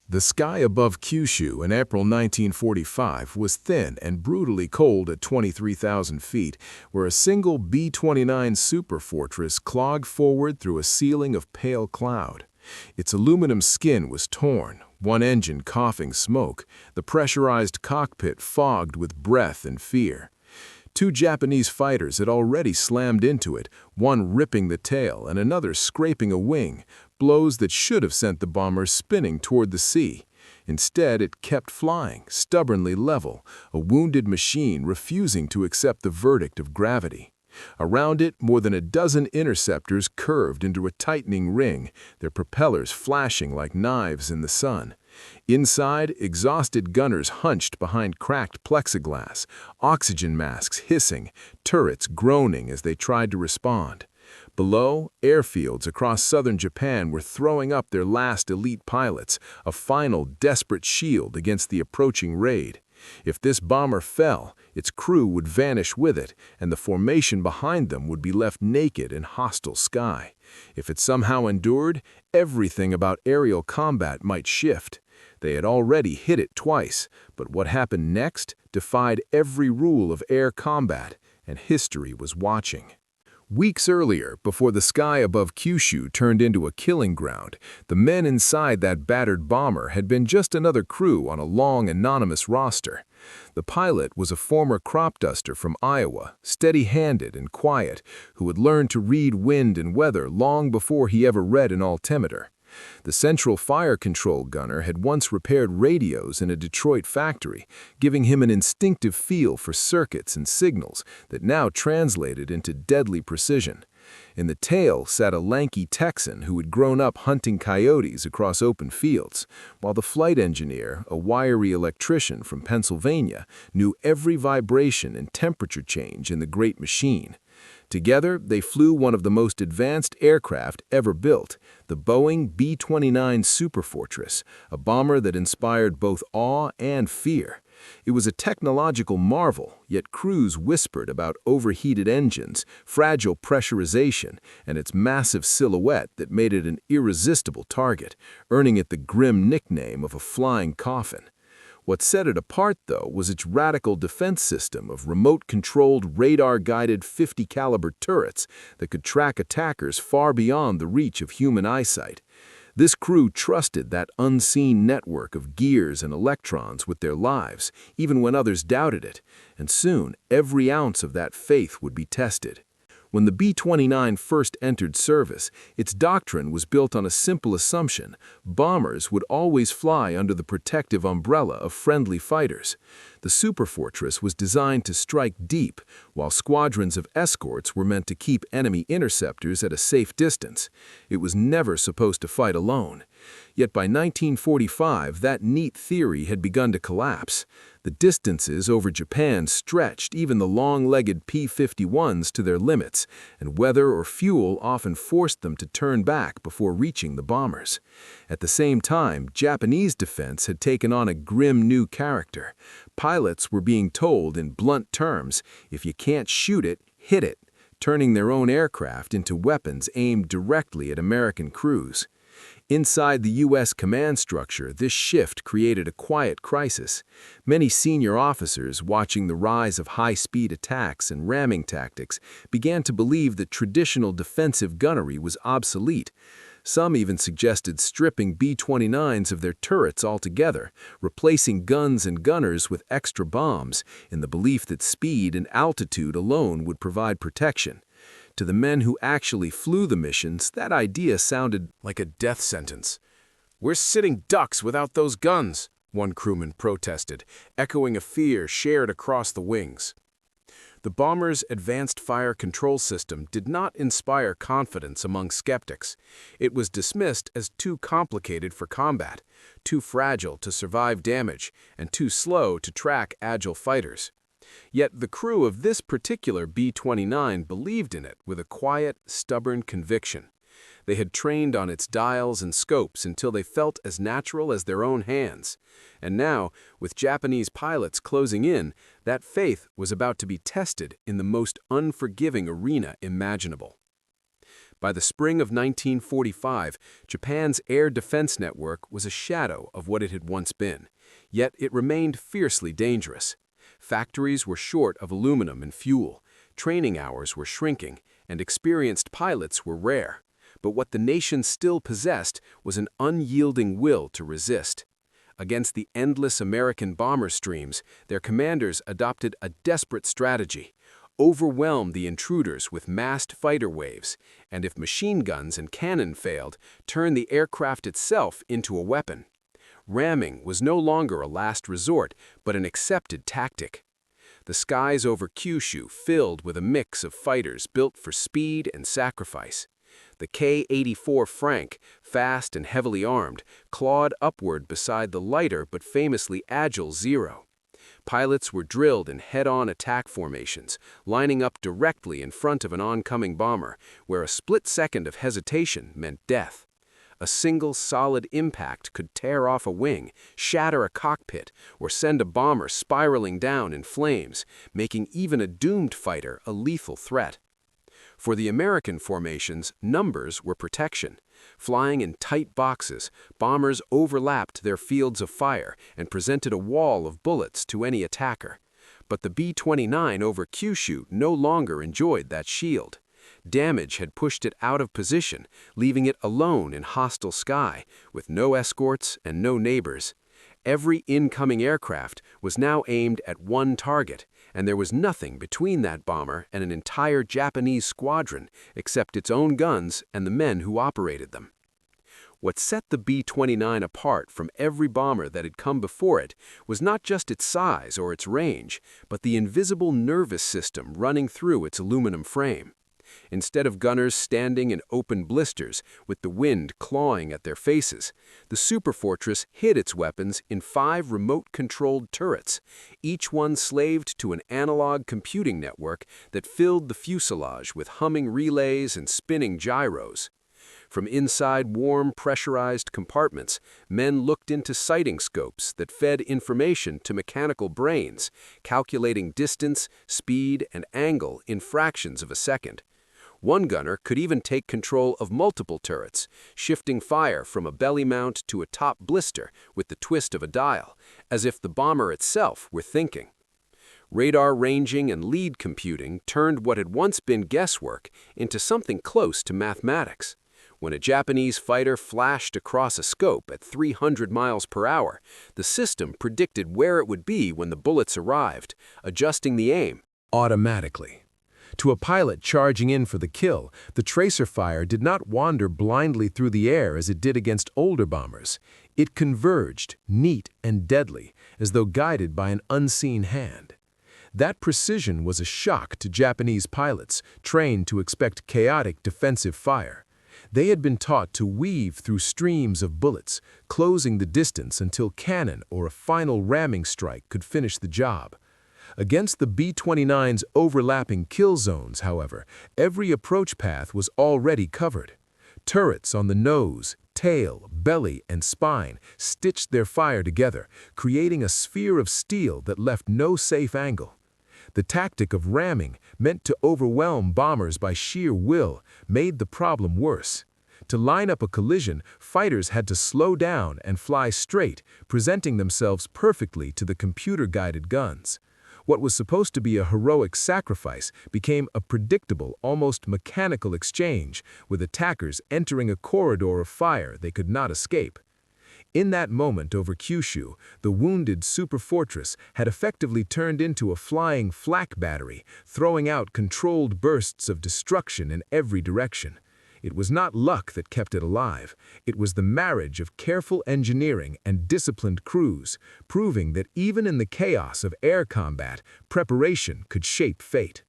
The sky above Kyushu in April 1945 was thin and brutally cold at 23,000 feet, where a single B-29 Superfortress clogged forward through a ceiling of pale cloud. Its aluminum skin was torn, one engine coughing smoke, the pressurized cockpit fogged with breath and fear. Two Japanese fighters had already slammed into it, one ripping the tail and another scraping a wing, blows that should have sent the bomber spinning toward the sea. Instead, it kept flying, stubbornly level, a wounded machine refusing to accept the verdict of gravity. Around it, more than a dozen interceptors curved into a tightening ring, their propellers flashing like knives in the sun. Inside, exhausted gunners hunched behind cracked plexiglass, oxygen masks hissing, turrets groaning as they tried to respond. Below, airfields across southern Japan were throwing up their last elite pilots, a final desperate shield against the approaching raid. If this bomber fell, its crew would vanish with it, and the formation behind them would be left naked in hostile sky. If it somehow endured, everything about aerial combat might shift. They had already hit it twice, but what happened next defied every rule of air combat, and history was watching. Weeks earlier, before the sky above Kyushu turned into a killing ground, the men inside that battered bomber had been just another crew on a long, anonymous roster. The pilot was a former crop duster from Iowa, steady-handed and quiet, who had learned to read wind and weather long before he ever read an altimeter. The central fire control gunner had once repaired radios in a Detroit factory, giving him an instinctive feel for circuits and signals that now translated into deadly precision. In the tail sat a lanky Texan who had grown up hunting coyotes across open fields, while the flight engineer, a wiry electrician from Pennsylvania, knew every vibration and temperature change in the great machine. Together, they flew one of the most advanced aircraft ever built, the Boeing B-29 Superfortress, a bomber that inspired both awe and fear. It was a technological marvel, yet crews whispered about overheated engines, fragile pressurization, and its massive silhouette that made it an irresistible target, earning it the grim nickname of a flying coffin. What set it apart, though, was its radical defense system of remote-controlled, radar-guided 50-caliber turrets that could track attackers far beyond the reach of human eyesight. This crew trusted that unseen network of gears and electrons with their lives, even when others doubted it, and soon every ounce of that faith would be tested. When the B-29 first entered service, its doctrine was built on a simple assumption: bombers would always fly under the protective umbrella of friendly fighters. The Superfortress was designed to strike deep, while squadrons of escorts were meant to keep enemy interceptors at a safe distance. It was never supposed to fight alone. Yet by 1945, that neat theory had begun to collapse. The distances over Japan stretched even the long-legged P-51s to their limits, and weather or fuel often forced them to turn back before reaching the bombers. At the same time, Japanese defense had taken on a grim new character. Pilots were being told in blunt terms, if you can't shoot it, hit it, turning their own aircraft into weapons aimed directly at American crews. Inside the U.S. command structure, this shift created a quiet crisis. Many senior officers, watching the rise of high-speed attacks and ramming tactics, began to believe that traditional defensive gunnery was obsolete. Some even suggested stripping B-29s of their turrets altogether, replacing guns and gunners with extra bombs, in the belief that speed and altitude alone would provide protection. To the men who actually flew the missions, that idea sounded like a death sentence. "We're sitting ducks without those guns," one crewman protested, echoing a fear shared across the wings. The bomber's advanced fire control system did not inspire confidence among skeptics. It was dismissed as too complicated for combat, too fragile to survive damage, and too slow to track agile fighters. Yet the crew of this particular B-29 believed in it with a quiet, stubborn conviction. They had trained on its dials and scopes until they felt as natural as their own hands. And now, with Japanese pilots closing in, that faith was about to be tested in the most unforgiving arena imaginable. By the spring of 1945, Japan's air defense network was a shadow of what it had once been, yet it remained fiercely dangerous. Factories were short of aluminum and fuel, training hours were shrinking, and experienced pilots were rare. But what the nation still possessed was an unyielding will to resist. Against the endless American bomber streams, their commanders adopted a desperate strategy: overwhelm the intruders with massed fighter waves, and if machine guns and cannon failed, turn the aircraft itself into a weapon. Ramming was no longer a last resort, but an accepted tactic. The skies over Kyushu filled with a mix of fighters built for speed and sacrifice. The K-84 Frank, fast and heavily armed, clawed upward beside the lighter but famously agile Zero. Pilots were drilled in head-on attack formations, lining up directly in front of an oncoming bomber, where a split second of hesitation meant death. A single solid impact could tear off a wing, shatter a cockpit, or send a bomber spiraling down in flames, making even a doomed fighter a lethal threat. For the American formations, numbers were protection. Flying in tight boxes, bombers overlapped their fields of fire and presented a wall of bullets to any attacker. But the B-29 over Kyushu no longer enjoyed that shield. Damage had pushed it out of position, leaving it alone in hostile sky, with no escorts and no neighbors. Every incoming aircraft was now aimed at one target, and there was nothing between that bomber and an entire Japanese squadron except its own guns and the men who operated them. What set the B-29 apart from every bomber that had come before it was not just its size or its range, but the invisible nervous system running through its aluminum frame. Instead of gunners standing in open blisters with the wind clawing at their faces, the Superfortress hid its weapons in 5 remote-controlled turrets, each one slaved to an analog computing network that filled the fuselage with humming relays and spinning gyros. From inside warm, pressurized compartments, men looked into sighting scopes that fed information to mechanical brains, calculating distance, speed, and angle in fractions of a second. One gunner could even take control of multiple turrets, shifting fire from a belly mount to a top blister with the twist of a dial, as if the bomber itself were thinking. Radar ranging and lead computing turned what had once been guesswork into something close to mathematics. When a Japanese fighter flashed across a scope at 300 miles per hour, the system predicted where it would be when the bullets arrived, adjusting the aim automatically. To a pilot charging in for the kill, the tracer fire did not wander blindly through the air as it did against older bombers. It converged, neat and deadly, as though guided by an unseen hand. That precision was a shock to Japanese pilots, trained to expect chaotic defensive fire. They had been taught to weave through streams of bullets, closing the distance until cannon or a final ramming strike could finish the job. Against the B-29's overlapping kill zones, however, every approach path was already covered. Turrets on the nose, tail, belly, and spine stitched their fire together, creating a sphere of steel that left no safe angle. The tactic of ramming, meant to overwhelm bombers by sheer will, made the problem worse. To line up a collision, fighters had to slow down and fly straight, presenting themselves perfectly to the computer-guided guns. What was supposed to be a heroic sacrifice became a predictable, almost mechanical exchange, with attackers entering a corridor of fire they could not escape. In that moment over Kyushu, the wounded Superfortress had effectively turned into a flying flak battery, throwing out controlled bursts of destruction in every direction. It was not luck that kept it alive. It was the marriage of careful engineering and disciplined crews, proving that even in the chaos of air combat, preparation could shape fate.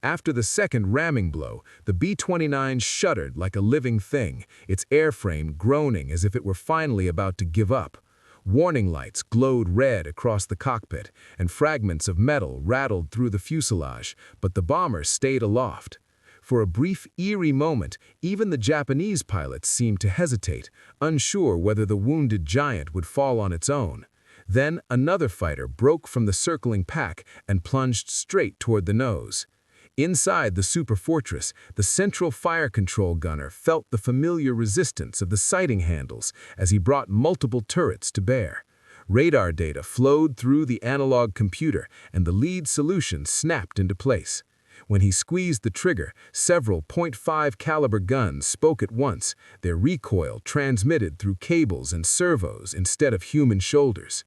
After the second ramming blow, the B-29 shuddered like a living thing, its airframe groaning as if it were finally about to give up. Warning lights glowed red across the cockpit, and fragments of metal rattled through the fuselage, but the bomber stayed aloft. For a brief, eerie moment, even the Japanese pilots seemed to hesitate, unsure whether the wounded giant would fall on its own. Then another fighter broke from the circling pack and plunged straight toward the nose. Inside the Superfortress, the central fire control gunner felt the familiar resistance of the sighting handles as he brought multiple turrets to bear. Radar data flowed through the analog computer, and the lead solution snapped into place. When he squeezed the trigger, several .5 caliber guns spoke at once, their recoil transmitted through cables and servos instead of human shoulders.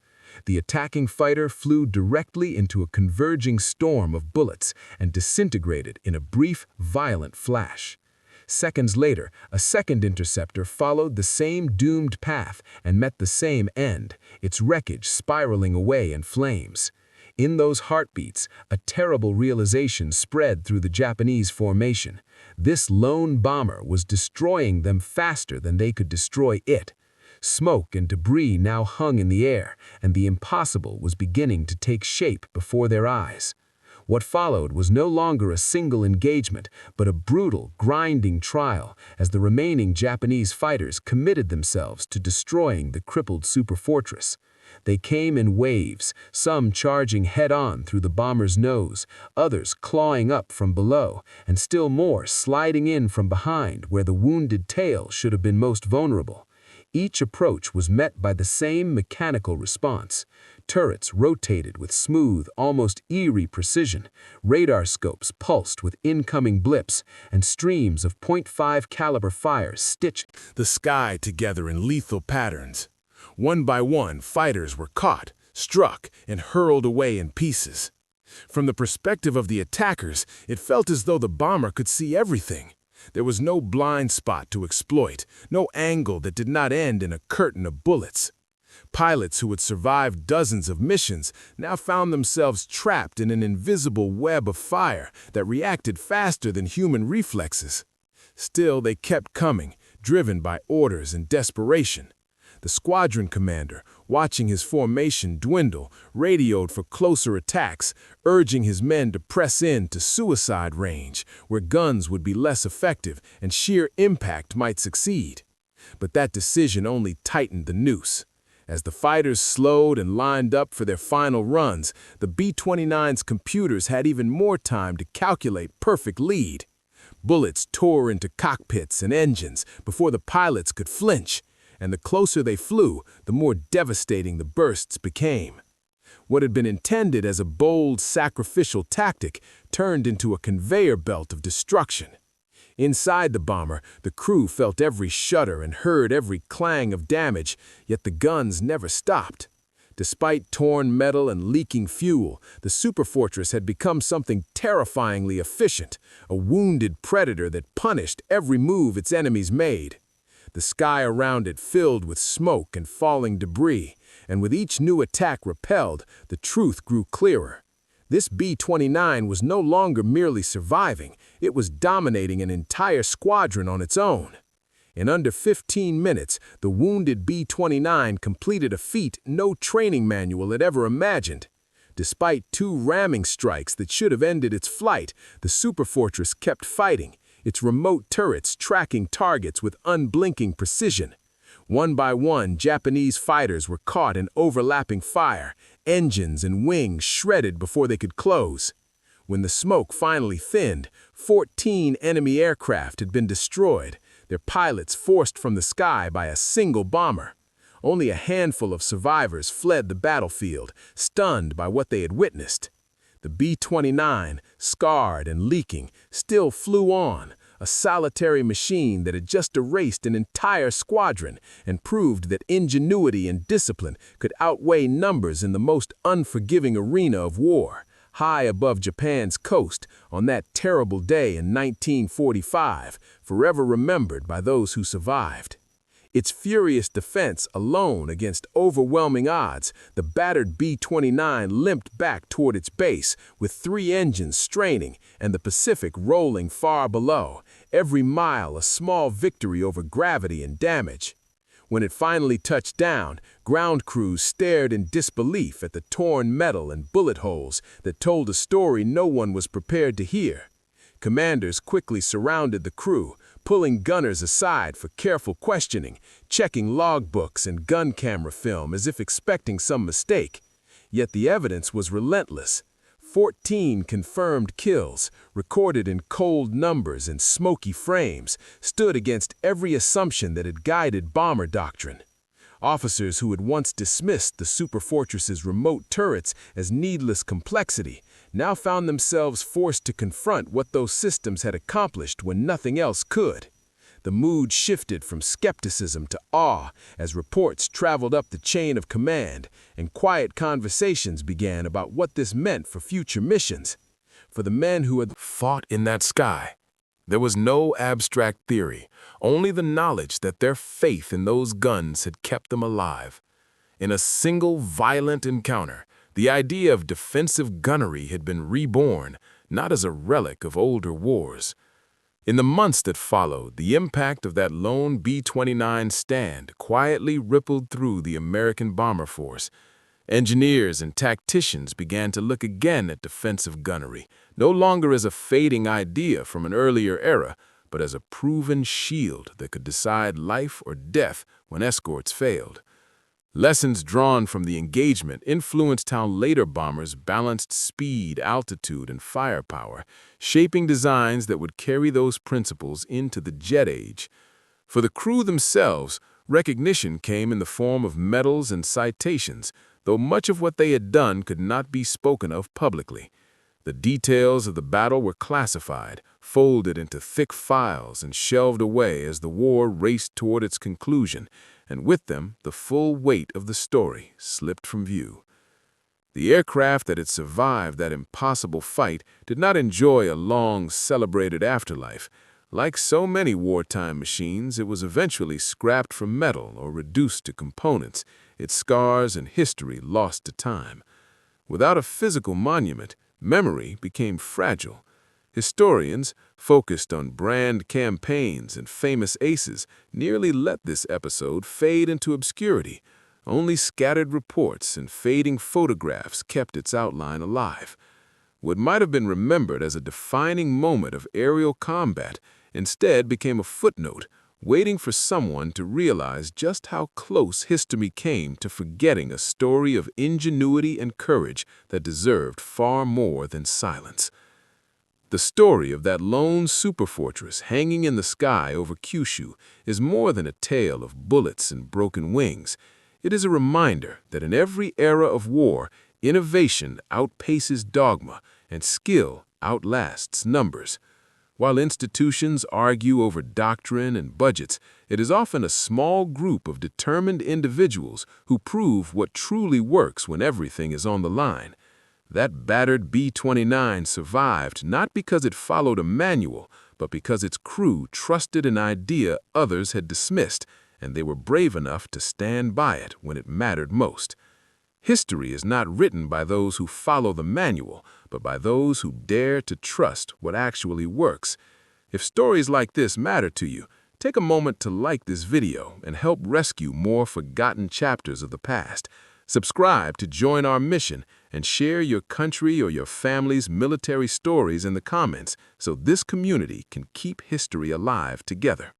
The attacking fighter flew directly into a converging storm of bullets and disintegrated in a brief, violent flash. Seconds later, a second interceptor followed the same doomed path and met the same end, its wreckage spiraling away in flames. In those heartbeats, a terrible realization spread through the Japanese formation. This lone bomber was destroying them faster than they could destroy it. Smoke and debris now hung in the air, and the impossible was beginning to take shape before their eyes. What followed was no longer a single engagement, but a brutal, grinding trial as the remaining Japanese fighters committed themselves to destroying the crippled Superfortress. They came in waves, some charging head-on through the bomber's nose, others clawing up from below, and still more sliding in from behind where the wounded tail should have been most vulnerable. Each approach was met by the same mechanical response. Turrets rotated with smooth, almost eerie precision. Radar scopes pulsed with incoming blips, and streams of .5 caliber fire stitched the sky together in lethal patterns. One by one, fighters were caught, struck, and hurled away in pieces. From the perspective of the attackers, it felt as though the bomber could see everything. There was no blind spot to exploit, no angle that did not end in a curtain of bullets. Pilots who had survived dozens of missions now found themselves trapped in an invisible web of fire that reacted faster than human reflexes. Still, they kept coming, driven by orders and desperation. The squadron commander, watching his formation dwindle, radioed for closer attacks, urging his men to press in to suicide range, where guns would be less effective and sheer impact might succeed. But that decision only tightened the noose. As the fighters slowed and lined up for their final runs, the B-29's computers had even more time to calculate perfect lead. Bullets tore into cockpits and engines before the pilots could flinch, and the closer they flew, the more devastating the bursts became. What had been intended as a bold, sacrificial tactic turned into a conveyor belt of destruction. Inside the bomber, the crew felt every shudder and heard every clang of damage, yet the guns never stopped. Despite torn metal and leaking fuel, the Superfortress had become something terrifyingly efficient, a wounded predator that punished every move its enemies made. The sky around it filled with smoke and falling debris, and with each new attack repelled, the truth grew clearer. This B-29 was no longer merely surviving, it was dominating an entire squadron on its own. In under 15 minutes, the wounded B-29 completed a feat no training manual had ever imagined. Despite 2 ramming strikes that should have ended its flight, the Superfortress kept fighting, its remote turrets tracking targets with unblinking precision. One by one, Japanese fighters were caught in overlapping fire, engines and wings shredded before they could close. When the smoke finally thinned, 14 enemy aircraft had been destroyed, their pilots forced from the sky by a single bomber. Only a handful of survivors fled the battlefield, stunned by what they had witnessed. The B-29, scarred and leaking, still flew on, a solitary machine that had just erased an entire squadron and proved that ingenuity and discipline could outweigh numbers in the most unforgiving arena of war, high above Japan's coast on that terrible day in 1945, forever remembered by those who survived. Its furious defense alone against overwhelming odds, the battered B-29 limped back toward its base with 3 engines straining and the Pacific rolling far below, every mile a small victory over gravity and damage. When it finally touched down, ground crews stared in disbelief at the torn metal and bullet holes that told a story no one was prepared to hear. Commanders quickly surrounded the crew, pulling gunners aside for careful questioning, checking logbooks and gun camera film as if expecting some mistake. Yet the evidence was relentless. 14 confirmed kills, recorded in cold numbers and smoky frames, stood against every assumption that had guided bomber doctrine. Officers who had once dismissed the Superfortress's remote turrets as needless complexity now found themselves forced to confront what those systems had accomplished when nothing else could. The mood shifted from skepticism to awe as reports traveled up the chain of command and quiet conversations began about what this meant for future missions. For the men who had fought in that sky, there was no abstract theory, only the knowledge that their faith in those guns had kept them alive. In a single violent encounter, the idea of defensive gunnery had been reborn, not as a relic of older wars. In the months that followed, the impact of that lone B-29 stand quietly rippled through the American bomber force. Engineers and tacticians began to look again at defensive gunnery, no longer as a fading idea from an earlier era, but as a proven shield that could decide life or death when escorts failed. Lessons drawn from the engagement influenced how later bombers balanced speed, altitude, and firepower, shaping designs that would carry those principles into the jet age. For the crew themselves, recognition came in the form of medals and citations, though much of what they had done could not be spoken of publicly. The details of the battle were classified, folded into thick files, and shelved away as the war raced toward its conclusion, and with them the full weight of the story slipped from view. The aircraft that had survived that impossible fight did not enjoy a long, celebrated afterlife. Like so many wartime machines, it was eventually scrapped from metal or reduced to components, its scars and history lost to time. Without a physical monument, memory became fragile. Historians, focused on brand campaigns and famous aces, nearly let this episode fade into obscurity. Only scattered reports and fading photographs kept its outline alive. What might have been remembered as a defining moment of aerial combat instead became a footnote, waiting for someone to realize just how close history came to forgetting a story of ingenuity and courage that deserved far more than silence. The story of that lone superfortress hanging in the sky over Kyushu is more than a tale of bullets and broken wings. It is a reminder that in every era of war, innovation outpaces dogma and skill outlasts numbers. While institutions argue over doctrine and budgets, it is often a small group of determined individuals who prove what truly works when everything is on the line. That battered B-29 survived not because it followed a manual, but because its crew trusted an idea others had dismissed, and they were brave enough to stand by it when it mattered most. History is not written by those who follow the manual, but by those who dare to trust what actually works. If stories like this matter to you, take a moment to like this video and help rescue more forgotten chapters of the past. Subscribe to join our mission and share your country or your family's military stories in the comments so this community can keep history alive together.